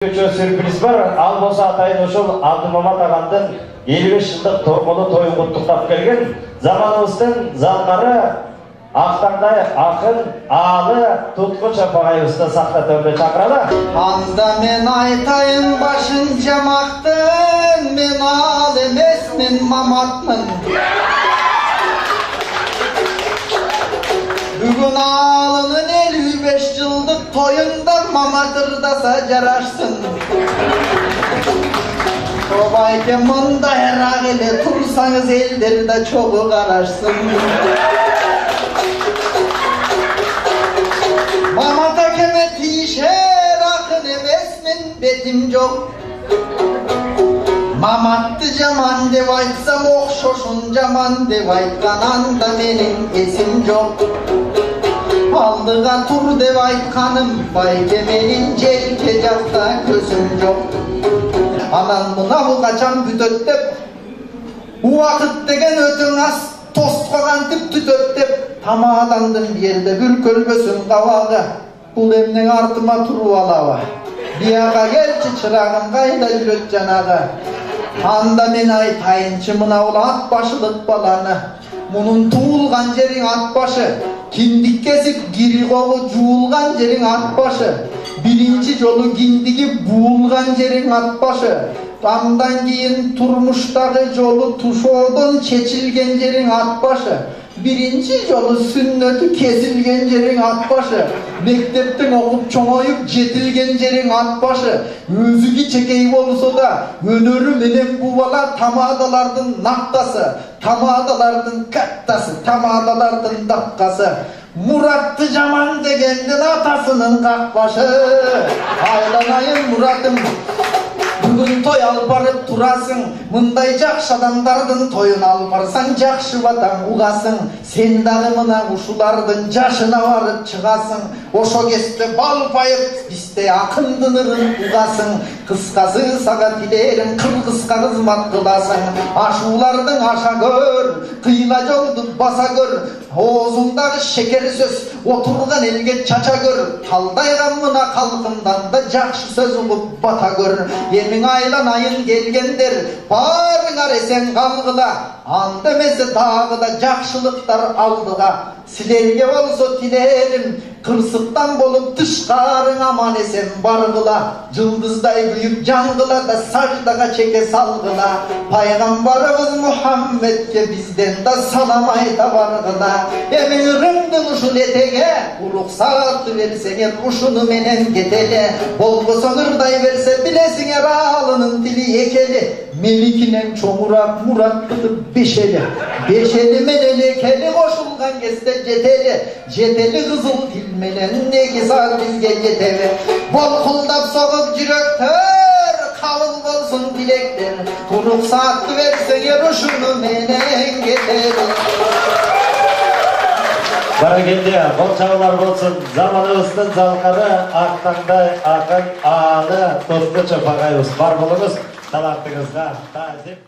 Sürpriz var. Al bolsa atайын ошол Абдымамат агандын 55 жылдык тормолу тоюн куттуктап келген заманыбыздын залкары Актаңдай акын Аалы Туткун Чапагайыбызды сахна төрүнө чакыралы. Анда мен айтайын башын жамактын, мен ал эмес, мен Маматмын. Бүгүн Алынын 55 жылдык тоюнда Мамат ырдаса жарашсын. Обайке мындайраак эле турсаңыз элдер да чогуу карашсын. Мамат акеме тийишер акын эмес, мен бетим жок. Маматты жаман деп айтсам окшошун жаман деп айткан анда менин эсим жок. Алдыга тур деп айтканым байке менин желке жакта көзүм жок. Анан мынабу качан бүтөт деп, убакыт деген өтөң аз тостко кантип түтөт деп, тамадандын жерде бүлкөлбөсүн кабагы. Бул эмнең артыма туруп алабы? Бияга келчи чырагым кайда жүрөт жанагы. Анда мен айтайынчы мынабул ат башылык баланы. Мунун туулган жериң ат башы, киндик кесип кири кolu жуулган жериң ат башы. Биринчи жолу киндиги буулган жериң ат башы. Андан кийин турмуштагы жолу тушоодон чечилген жериң ат башы. Биринчи жолу сүннөтү кесилген жериң ат башы. Мектептен окуп чоңоюп жетилген жериң ат башы. Өзү кичекей болсо да өнөрү менен бу бала тамадалардын нактасы, тамадалардын каттасы, тамадалардын даккасы. Muratты жаман дегендин атасынын какпашы. Айланайын Muratым, бүгүн той алып барып турасың. Мындай жакшы адамдардын тоюн алып барсаң жакшы батаң угасың. Сен дагы мына ушулардын жашына барып чыгасың. Ошо кезде балпайып бизде акындын ырын угасың. Кыскасы сага тилерим кыргызга кызмат кыласың. Ашуулардын аша көр, кыйла жолду баса көр. Оозуңдагы шекер сөз отурган элге чача көр. Талдайган мына калкымдан да жакшы сөз угуп бата көр. Эмиң айланайын келгендер барыңар эсен калгыла. Анда эмесе дагы да жакшылыктар алдыга. Силерге болсо тилерим кырсыктан болуп тышкарың аман эсен баргыла. Жылдыздай күйүп жангыла да саждага чеке салгыла. Пайгамбарыбыз Мухаммедке бизден да салам айта баргыла. Эмиң ырымдын ушул этеге уруксат берсеңер ушуну менен кетели. Болбосо ырдай берсе билесиңер Алынын тили экели. Меникинен чоңураак Мураттыкы бешели. Бешели менен экели кошулган кезде жетели. Жетели кызыл тил менен 2 саат бизге жетеби. Болкулдап согуп жүрөктөр, кабыл болсун тилектер. Уруксатты берсеңер ушуну менен кетели. Баракелде, бол чабалар болсын. Заманыбыздын залкары Актаңдай акын Аалы Туткун Чапагайыбыз бар болуңуз. Талантыңызга таазим.